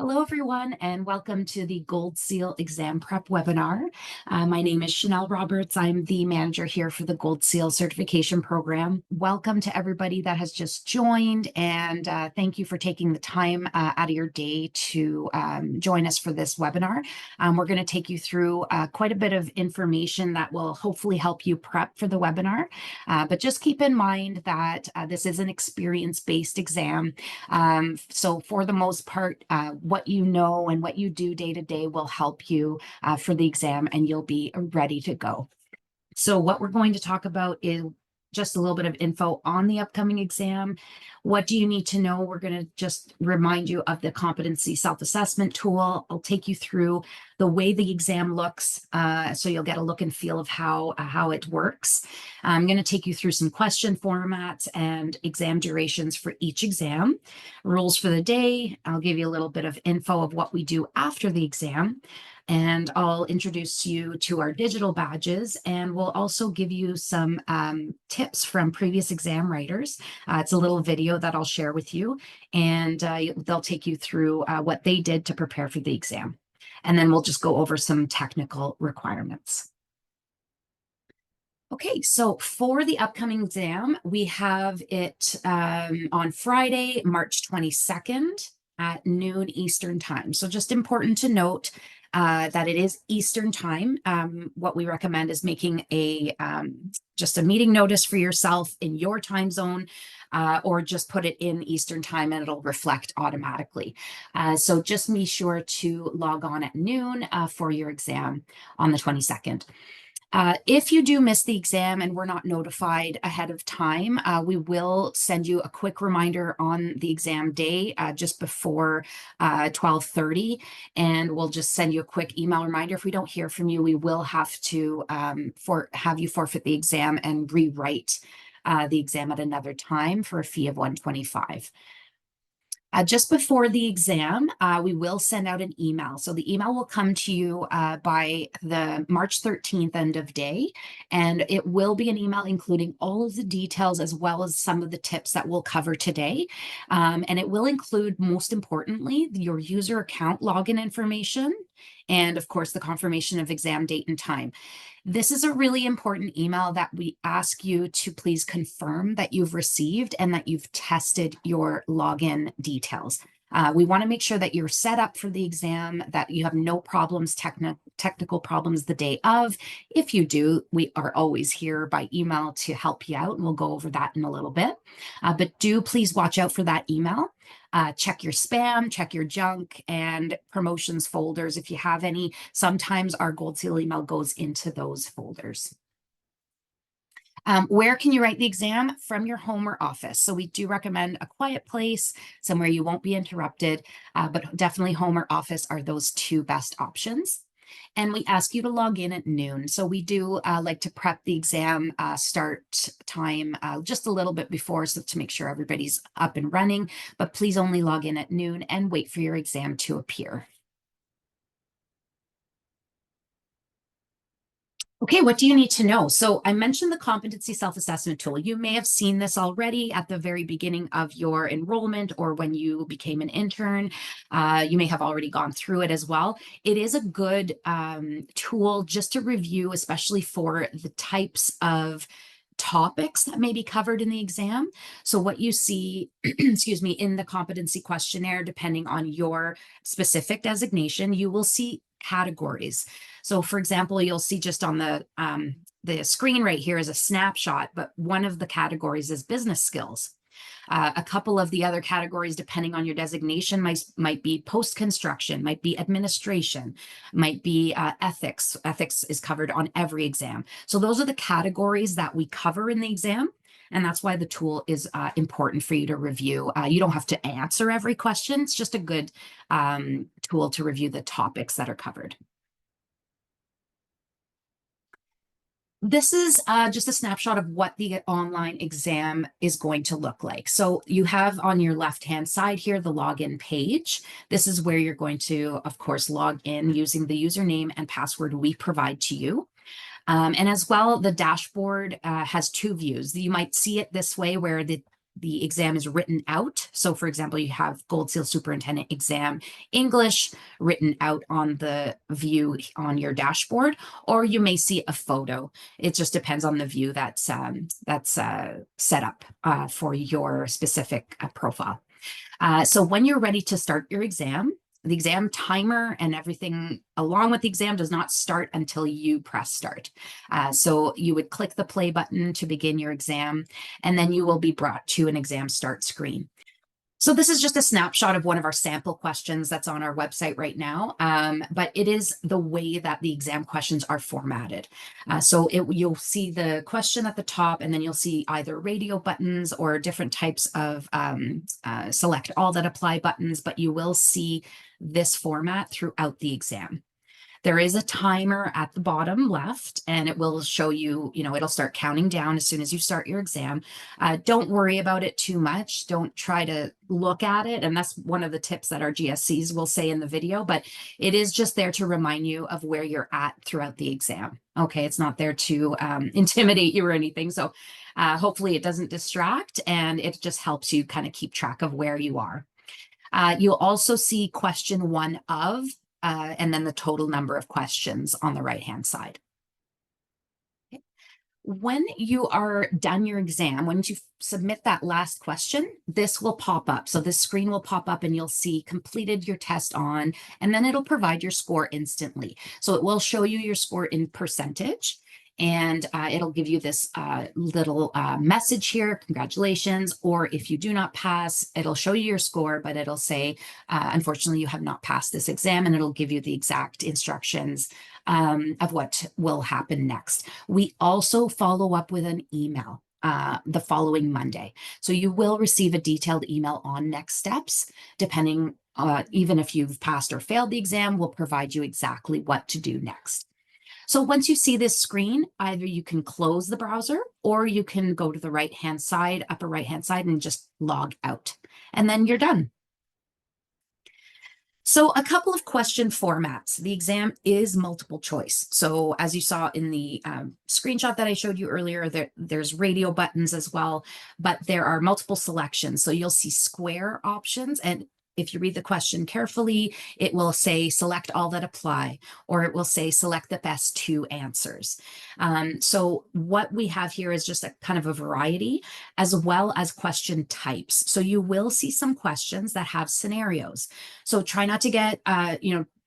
Hello, everyone, and welcome to the Gold Seal Exam Prep webinar. My name is Chanel Roberts. I'm the manager here for the Gold Seal Certification Program. Welcome to everybody that has just joined, and thank you for taking the time out of your day to join us for this webinar. We're going to take you through quite a bit of information that will hopefully help you prep for the webinar, but just keep in mind that this is an experience-based exam. So for the most part, what you know and what you do day to day will help you for the exam, and you'll be ready to go. So what we're going to talk about is just a little bit of info on the upcoming exam. What do you need to know? We're going to just remind you of the competency self-assessment tool. I'll take you through the way the exam looks, so you'll get a look and feel of how it works. I'm going to take you through some question formats and exam durations for each exam, rules for the day. I'll give you a little bit of info of what we do after the exam. And I'll introduce you to our digital badges, and we'll also give you some tips from previous exam writers. It's a little video that I'll share with you, and they'll take you through what they did to prepare for the exam. And then we'll just go over some technical requirements. Okay, so for the upcoming exam, we have it on Friday, March 22nd at noon Eastern time. So just important to note that it is Eastern time. What we recommend is making just a meeting notice for yourself in your time zone, or just put it in Eastern time and it'll reflect automatically. So just be sure to log on at noon for your exam on the 22nd. If you do miss the exam and we're not notified ahead of time, we will send you a quick reminder on the exam day just before 12:30, and we'll just send you a quick email reminder. If we don't hear from you, we will have to have you forfeit the exam and rewrite the exam at another time for a fee of $125. Just before the exam, we will send out an email. So the email will come to you by the March 13th end of day, and it will be an email including all of the details as well as some of the tips that we'll cover today. And it will include, most importantly, your user account login information, and of course, the confirmation of exam date and time. This is a really important email that we ask you to please confirm that you've received and that you've tested your login details. We want to make sure that you're set up for the exam, that you have no problems, technical problems the day of. If you do, we are always here by email to help you out, and we'll go over that in a little bit. But do please watch out for that email. Check your spam, check your junk and promotions folders if you have any. Sometimes our Gold Seal email goes into those folders. Where can you write the exam? From your home or office. So we do recommend a quiet place, somewhere you won't be interrupted, but definitely home or office are those two best options. And we ask you to log in at noon. So we do like to prep the exam start time just a little bit before, so to make sure everybody's up and running, but please only log in at noon and wait for your exam to appear. Okay, what do you need to know? So I mentioned the competency self-assessment tool. You may have seen this already at the very beginning of your enrollment or when you became an intern. You may have already gone through it as well. It is a good tool just to review, especially for the types of topics that may be covered in the exam. So what you see, excuse me, in the competency questionnaire, depending on your specific designation, you will see categories. So for example, you'll see just on the screen right here is a snapshot, but one of the categories is business skills. A couple of the other categories, depending on your designation, might be post-construction, might be administration, might be ethics. Ethics is covered on every exam. So those are the categories that we cover in the exam. And that's why the tool is important for you to review. You don't have to answer every question. It's just a good tool to review the topics that are covered. This is just a snapshot of what the online exam is going to look like. So you have on your left-hand side here the login page. This is where you're going to, of course, log in using the username and password we provide to you. And as well, the dashboard has two views. You might see it this way where the the exam is written out. So for example, you have Gold Seal Superintendent Exam English written out on the view on your dashboard, or you may see a photo. It just depends on the view that's set up for your specific profile. So when you're ready to start your exam, the exam timer and everything along with the exam does not start until you press start. So you would click the play button to begin your exam, and then you will be brought to an exam start screen. So this is just a snapshot of one of our sample questions that's on our website right now, but it is the way that the exam questions are formatted. So you'll see the question at the top, and then you'll see either radio buttons or different types of select all that apply buttons, but you will see this format throughout the exam. There is a timer at the bottom left, and it will show you, it'll start counting down as soon as you start your exam. Don't worry about it too much. Don't try to look at it. And that's one of the tips that our GSCs will say in the video, but it is just there to remind you of where you're at throughout the exam. Okay, it's not there to intimidate you or anything. So hopefully it doesn't distract, and it just helps you kind of keep track of where you are. You'll also see question 1 of, and then the total number of questions on the right-hand side. Okay. When you are done your exam, when you submit that last question, this will pop up. So this screen will pop up and you'll see completed your test on, and then it'll provide your score instantly. So it will show you your score in percentage. And it'll give you this little message here, congratulations, or if you do not pass, it'll show you your score, but it'll say, unfortunately, you have not passed this exam, and it'll give you the exact instructions of what will happen next. We also follow up with an email the following Monday. So you will receive a detailed email on next steps, depending, even if you've passed or failed the exam, we'll provide you exactly what to do next. So once you see this screen, either you can close the browser or you can go to the right-hand side, upper right-hand side, and just log out. And then you're done. So a couple of question formats. The exam is multiple choice. So as you saw in the screenshot that I showed you earlier, there's radio buttons as well, but there are multiple selections. So you'll see square options, and if you read the question carefully, it will say select all that apply, or it will say select the best 2 answers. So what we have here is just a kind of a variety, as well as question types. So you will see some questions that have scenarios. So try not to get,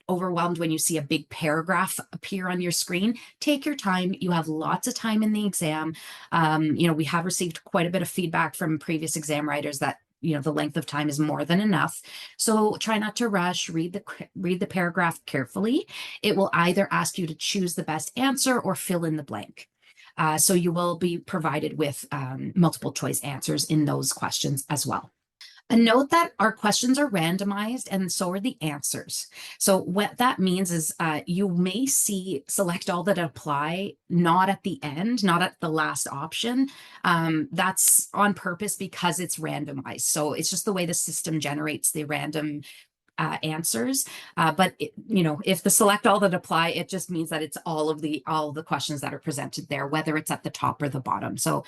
overwhelmed when you see a big paragraph appear on your screen. Take your time. You have lots of time in the exam. We have received quite a bit of feedback from previous exam writers that the length of time is more than enough. So try not to rush, read the paragraph carefully. It will either ask you to choose the best answer or fill in the blank. So you will be provided with multiple choice answers in those questions as well. A note that our questions are randomized, and so are the answers. So what that means is you may see select all that apply, not at the end, not at the last option. That's on purpose because it's randomized. So it's just the way the system generates the random answers. But if the select all that apply, it just means that it's all the questions that are presented there, whether it's at the top or the bottom. So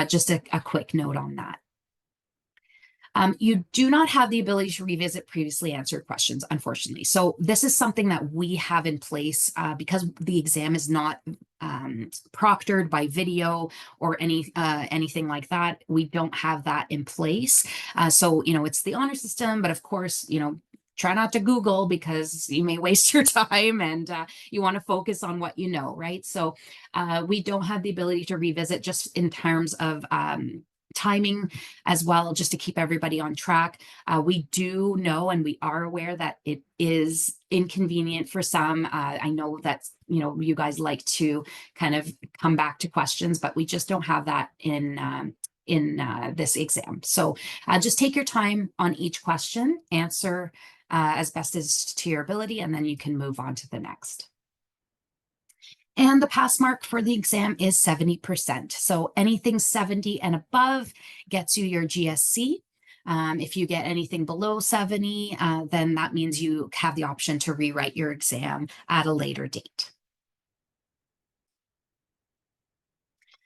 just a quick note on that. You do not have the ability to revisit previously answered questions, unfortunately. So this is something that we have in place because the exam is not proctored by video or anything like that. We don't have that in place. So it's the honor system, but of course, try not to Google because you may waste your time, and you want to focus on what you know, right? So we don't have the ability to revisit, just in terms of timing as well, just to keep everybody on track. We do know, and we are aware that it is inconvenient for some. I know that you guys like to kind of come back to questions, but we just don't have that in this exam. So just take your time on each question, answer as best as to your ability, and then you can move on to the next. And the pass mark for the exam is 70%. So anything 70 and above gets you your GSC. If you get anything below 70, then that means you have the option to rewrite your exam at a later date.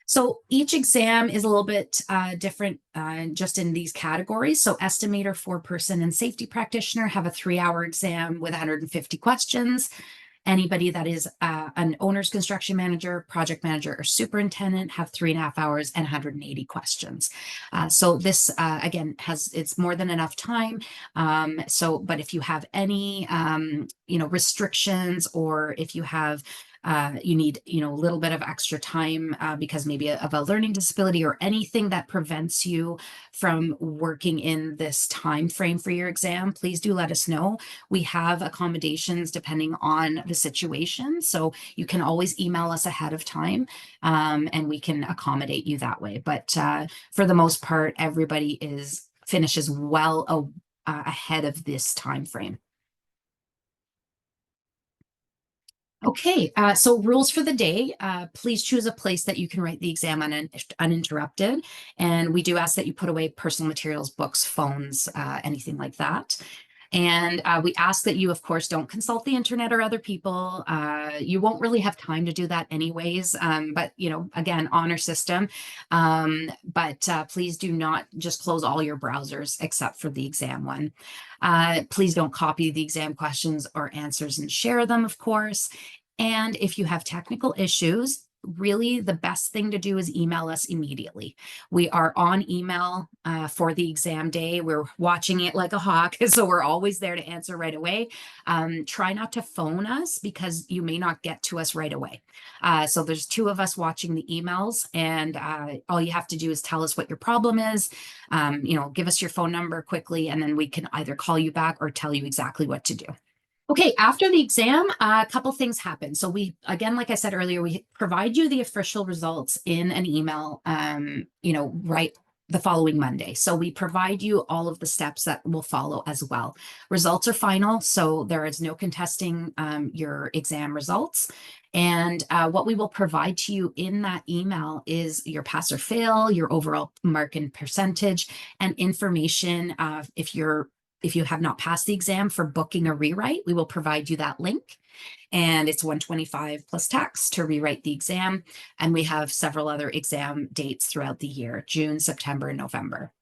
So each exam is a little bit different just in these categories. So estimator, foreperson, and safety practitioner have a 3-hour exam with 150 questions. Anybody that is an owner's construction manager, project manager, or superintendent have 3.5 hours and 180 questions. So this again it's more than enough time. But if you have any restrictions, or if you have you need a little bit of extra time because maybe of a learning disability or anything that prevents you from working in this time frame for your exam, please do let us know. We have accommodations depending on the situation, so you can always email us ahead of time, and we can accommodate you that way. But for the most part, everybody finishes well ahead of this time frame. Okay, so rules for the day. Please choose a place that you can write the exam uninterrupted. And we do ask that you put away personal materials, books, phones, anything like that. And we ask that you, of course, don't consult the internet or other people. You won't really have time to do that anyways. But, again, honor system. But please do not just close all your browsers except for the exam one. Please don't copy the exam questions or answers and share them, of course. And if you have technical issues, really the best thing to do is email us immediately. We are on email for the exam day. We're watching it like a hawk, so we're always there to answer right away. Try not to phone us because you may not get to us right away. So there's 2 of us watching the emails, and all you have to do is tell us what your problem is. Give us your phone number quickly, and then we can either call you back or tell you exactly what to do. Okay, after the exam, a couple things happen. So we, again, like I said earlier, we provide you the official results in an email, right the following Monday. So we provide you all of the steps that will follow as well. Results are final, so there is no contesting your exam results. And what we will provide to you in that email is your pass or fail, your overall mark and percentage, and information if you have not passed the exam for booking a rewrite, we will provide you that link. And it's $125 plus tax to rewrite the exam. And we have several other exam dates throughout the year, June, September, and November.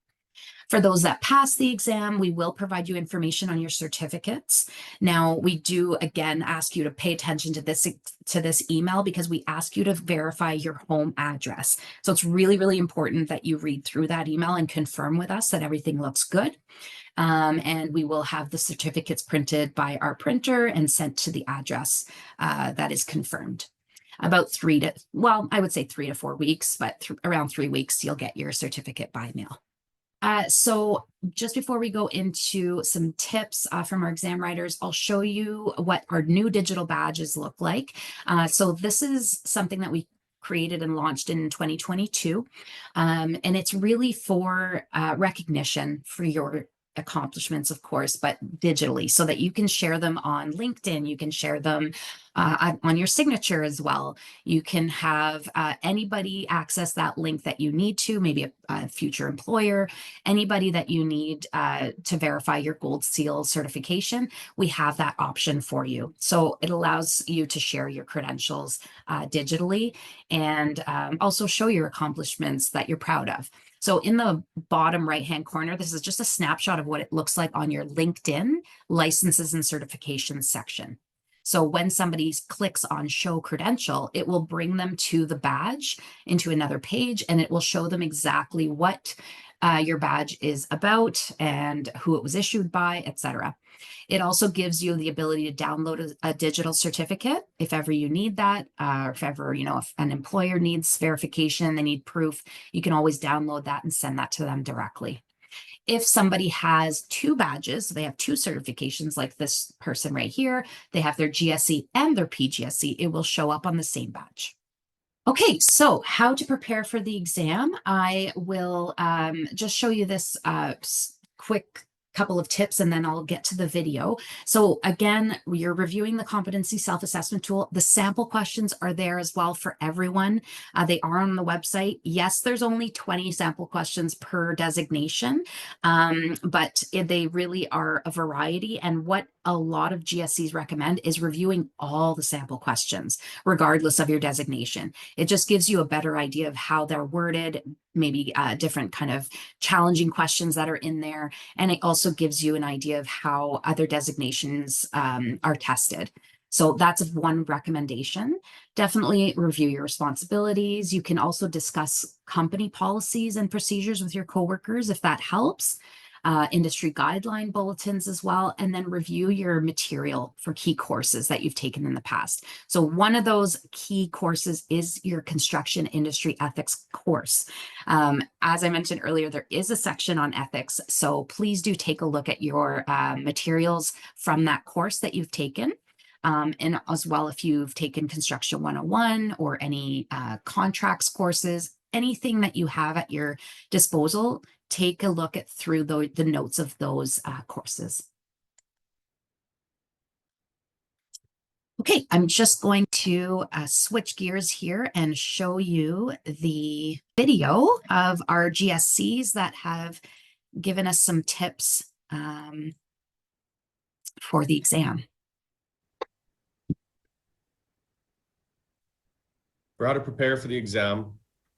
For those that pass the exam, we will provide you information on your certificates. Now, we do again ask you to pay attention to this email because we ask you to verify your home address. So it's really, really important that you read through that email and confirm with us that everything looks good. And we will have the certificates printed by our printer and sent to the address that is confirmed. About I would say 3 to 4 weeks, but around 3 weeks, you'll get your certificate by mail. So just before we go into some tips from our exam writers, I'll show you what our new digital badges look like. So this is something that we created and launched in 2022. And it's really for recognition for your accomplishments, of course, but digitally, so that you can share them on LinkedIn. You can share them on your signature as well. You can have anybody access that link that you need to, maybe a future employer, anybody that you need to verify your gold seal certification. We have that option for you. So it allows you to share your credentials digitally, and also show your accomplishments that you're proud of. So in the bottom right-hand corner, this is just a snapshot of what it looks like on your LinkedIn licenses and certifications section. So when somebody clicks on show credential, it will bring them to the badge into another page, and it will show them exactly what your badge is about and who it was issued by, etc. It also gives you the ability to download a digital certificate if ever you need that, or if ever, if an employer needs verification, they need proof, you can always download that and send that to them directly. If somebody has 2 badges, so they have 2 certifications like this person right here, they have their GSE and their PGSE, it will show up on the same badge. Okay, so how to prepare for the exam. I will just show you this quick couple of tips and then I'll get to the video. So again, you're reviewing the competency self-assessment tool. The sample questions are there as well for everyone. They are on the website. Yes, there's only 20 sample questions per designation, but they really are a variety. And what a lot of GSCs recommend is reviewing all the sample questions, regardless of your designation. It just gives you a better idea of how they're worded, maybe different kind of challenging questions that are in there. And it also gives you an idea of how other designations are tested. So that's one recommendation. Definitely review your responsibilities. You can also discuss company policies and procedures with your coworkers if that helps. Industry guideline bulletins as well, and then review your material for key courses that you've taken in the past. So one of those key courses is your construction industry ethics course. As I mentioned earlier, there is a section on ethics, so please do take a look at your materials from that course that you've taken. And as well, if you've taken Construction 101 or any contracts courses, anything that you have at your disposal, take a look at through the notes of those courses. Okay, I'm just going to switch gears here and show you the video of our GSCs that have given us some tips for the exam. For how to prepare for the exam,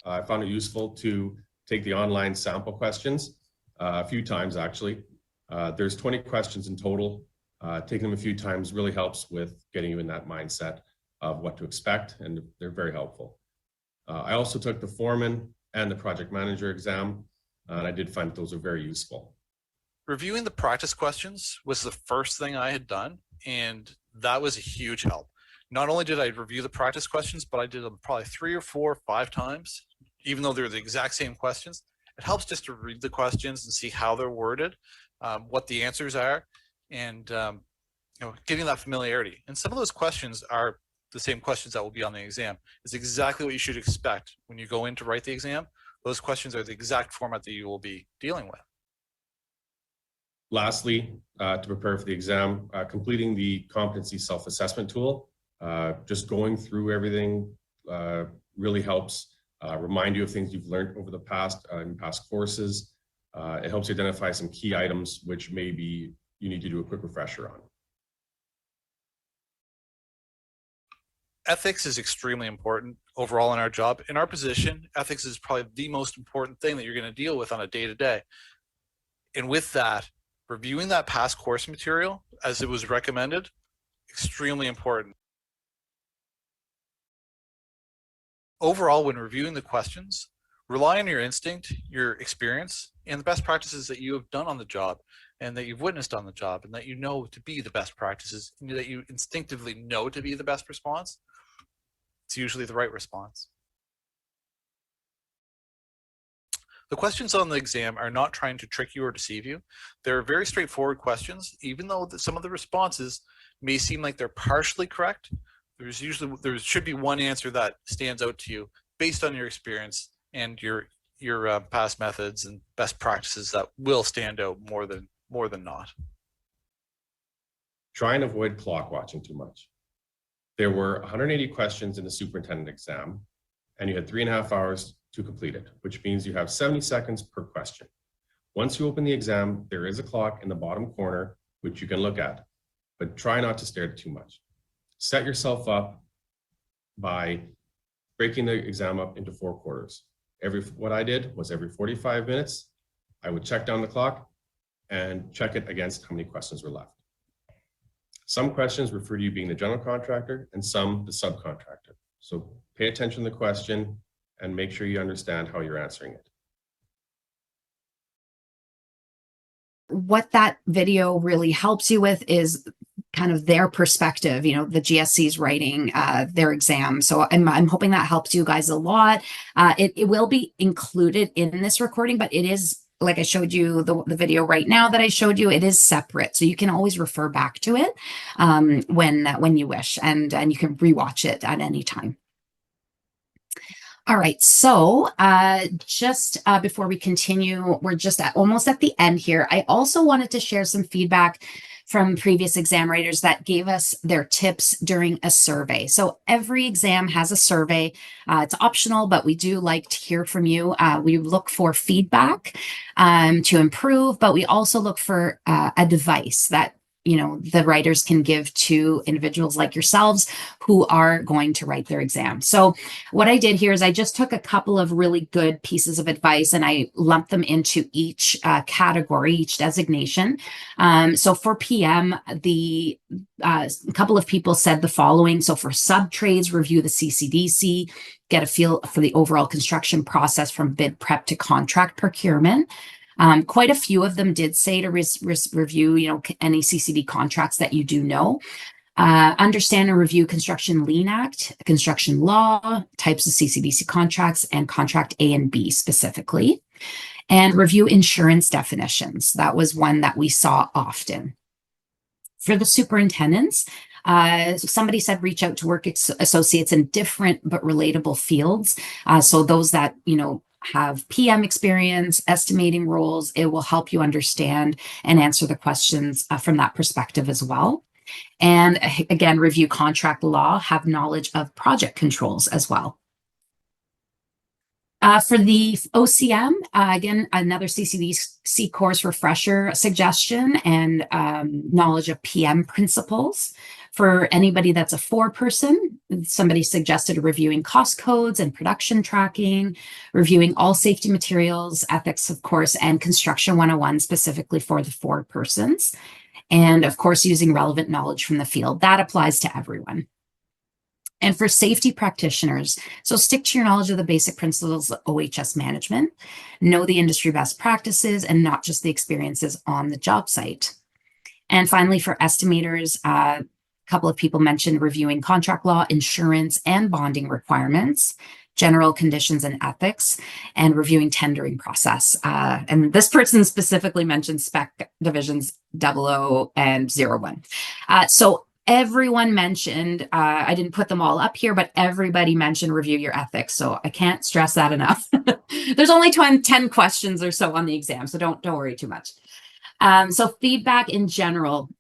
I found it useful to take the online sample questions a few times, actually. There's 20 questions in total. Taking them a few times really helps with getting you in that mindset of what to expect, and they're very helpful. I also took the foreman and the project manager exam, and I did find those are very useful. Reviewing the practice questions was the first thing I had done, and that was a huge help. Not only did I review the practice questions, but I did them probably 3 or 4 or 5 times, even though they're the exact same questions. It helps just to read the questions and see how they're worded, what the answers are, and getting that familiarity. And some of those questions are the same questions that will be on the exam. It's exactly what you should expect when you go in to write the exam. Those questions are the exact format that you will be dealing with. Lastly, to prepare for the exam, completing the competency self-assessment tool. Just going through everything really helps remind you of things you've learned over the past in past courses. It helps you identify some key items which maybe you need to do a quick refresher on. Ethics is extremely important overall in our job. In our position, ethics is probably the most important thing that you're going to deal with on a day-to-day. And with that, reviewing that past course material as it was recommended, extremely important. Overall, when reviewing the questions, rely on your instinct, your experience, and the best practices that you have done on the job and that you've witnessed on the job and that you know to be the best practices, and that you instinctively know to be the best response. It's usually the right response. The questions on the exam are not trying to trick you or deceive you. They're very straightforward questions, even though some of the responses may seem like they're partially correct. There should be one answer that stands out to you based on your experience and your past methods and best practices that will stand out more than not. Try and avoid clock watching too much. There were 180 questions in the superintendent exam, and you had 3.5 hours to complete it, which means you have 70 seconds per question. Once you open the exam, there is a clock in the bottom corner, which you can look at, but try not to stare at it too much. Set yourself up by breaking the exam up into 4 quarters. What I did was every 45 minutes, I would check down the clock and check it against how many questions were left. Some questions refer to you being the general contractor and some the subcontractor. So pay attention to the question and make sure you understand how you're answering it. What that video really helps you with is kind of their perspective, the GSC's writing their exam. So I'm hoping that helps you guys a lot. It will be included in this recording, but it is, like I showed you the video right now that I showed you, it is separate. So you can always refer back to it when you wish, and you can rewatch it at any time. All right, so just before we continue, we're just almost at the end here. I also wanted to share some feedback from previous exam writers that gave us their tips during a survey. So every exam has a survey. It's optional, but we do like to hear from you. We look for feedback to improve, but we also look for advice that the writers can give to individuals like yourselves who are going to write their exam. So what I did here is I just took a couple of really good pieces of advice and I lumped them into each category, each designation. So for PM, a couple of people said the following. So for sub-trades, review the CCDC, get a feel for the overall construction process from bid prep to contract procurement. Quite a few of them did say to review, any CCD contracts that you do know. Understand and review Construction Lien Act, construction law, types of CCDC contracts, and contract A and B specifically. And review insurance definitions. That was one that we saw often. For the superintendents, somebody said reach out to work associates in different but relatable fields. So those that, have PM experience, estimating roles, it will help you understand and answer the questions from that perspective as well. And again, review contract law, have knowledge of project controls as well. For the OCM, again, another CCDC course refresher suggestion and knowledge of PM principles. For anybody that's a 4-person, somebody suggested reviewing cost codes and production tracking, reviewing all safety materials, ethics, of course, and construction 101 specifically for the 4 persons. And of course, using relevant knowledge from the field. That applies to everyone. And for safety practitioners, so stick to your knowledge of the basic principles of OHS management, know the industry best practices, and not just the experiences on the job site. And finally, for estimators, a couple of people mentioned reviewing contract law, insurance, and bonding requirements, general conditions and ethics, and reviewing tendering process. And this person specifically mentioned spec divisions 00 and 01. So everyone mentioned, I didn't put them all up here, but everybody mentioned review your ethics. So I can't stress that enough. There's only 10 questions or so on the exam, so don't worry too much. So feedback in general,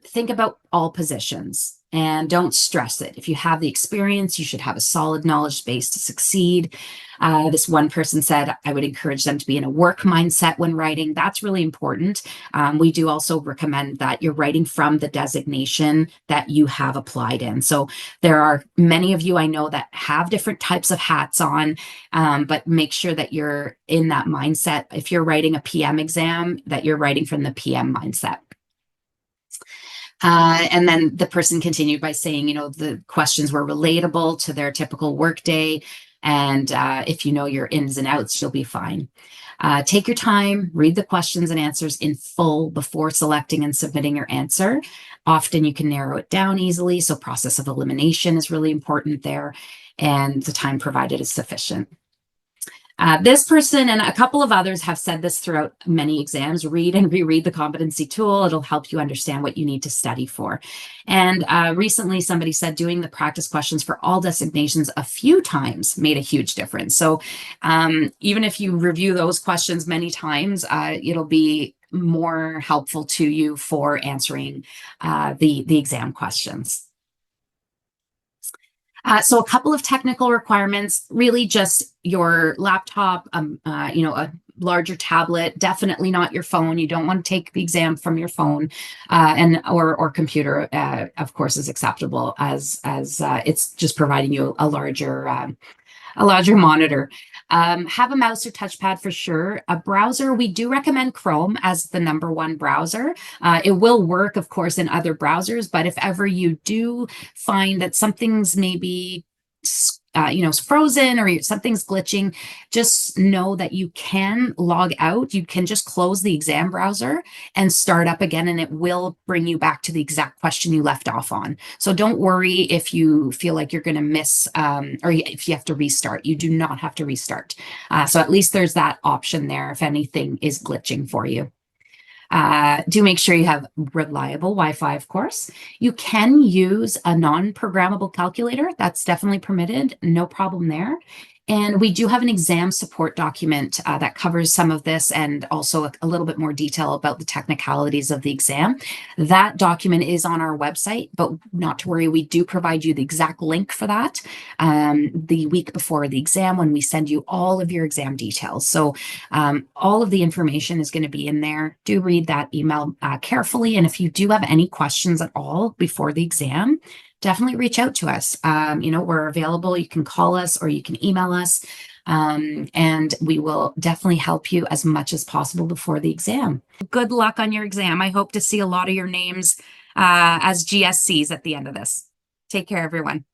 think about all positions and don't stress it. If you have the experience, you should have a solid knowledge base to succeed. This one person said, I would encourage them to be in a work mindset when writing. That's really important. We do also recommend that you're writing from the designation that you have applied in. So there are many of you I know that have different types of hats on, but make sure that you're in that mindset. If you're writing a PM exam, that you're writing from the PM mindset. And then the person continued by saying, the questions were relatable to their typical workday. And if you know your ins and outs, you'll be fine. Take your time, read the questions and answers in full before selecting and submitting your answer. Often you can narrow it down easily. So process of elimination is really important there. And the time provided is sufficient. This person and a couple of others have said this throughout many exams, read and reread the competency tool. It'll help you understand what you need to study for. And recently somebody said doing the practice questions for all designations a few times made a huge difference. So even if you review those questions many times, it'll be more helpful to you for answering the exam questions. So a couple of technical requirements, really just your laptop, a larger tablet, definitely not your phone. You don't want to take the exam from your phone, or computer, of course, is acceptable as it's just providing you a larger monitor. Have a mouse or touchpad for sure. A browser, we do recommend Chrome as the #1 browser. It will work, of course, in other browsers, but if ever you do find that something's maybe frozen or something's glitching, just know that you can log out. You can just close the exam browser and start up again, and it will bring you back to the exact question you left off on. So don't worry if you feel like you're going to miss or if you have to restart. You do not have to restart. So at least there's that option there if anything is glitching for you. Do make sure you have reliable Wi-Fi, of course. You can use a non-programmable calculator. That's definitely permitted. No problem there. And we do have an exam support document that covers some of this and also a little bit more detail about the technicalities of the exam. That document is on our website, but not to worry, we do provide you the exact link for that the week before the exam when we send you all of your exam details. So all of the information is going to be in there. Do read that email carefully. And if you do have any questions at all before the exam, definitely reach out to us. We're available. You can call us or you can email us. And we will definitely help you as much as possible before the exam. Good luck on your exam. I hope to see a lot of your names as GSCs at the end of this. Take care, everyone.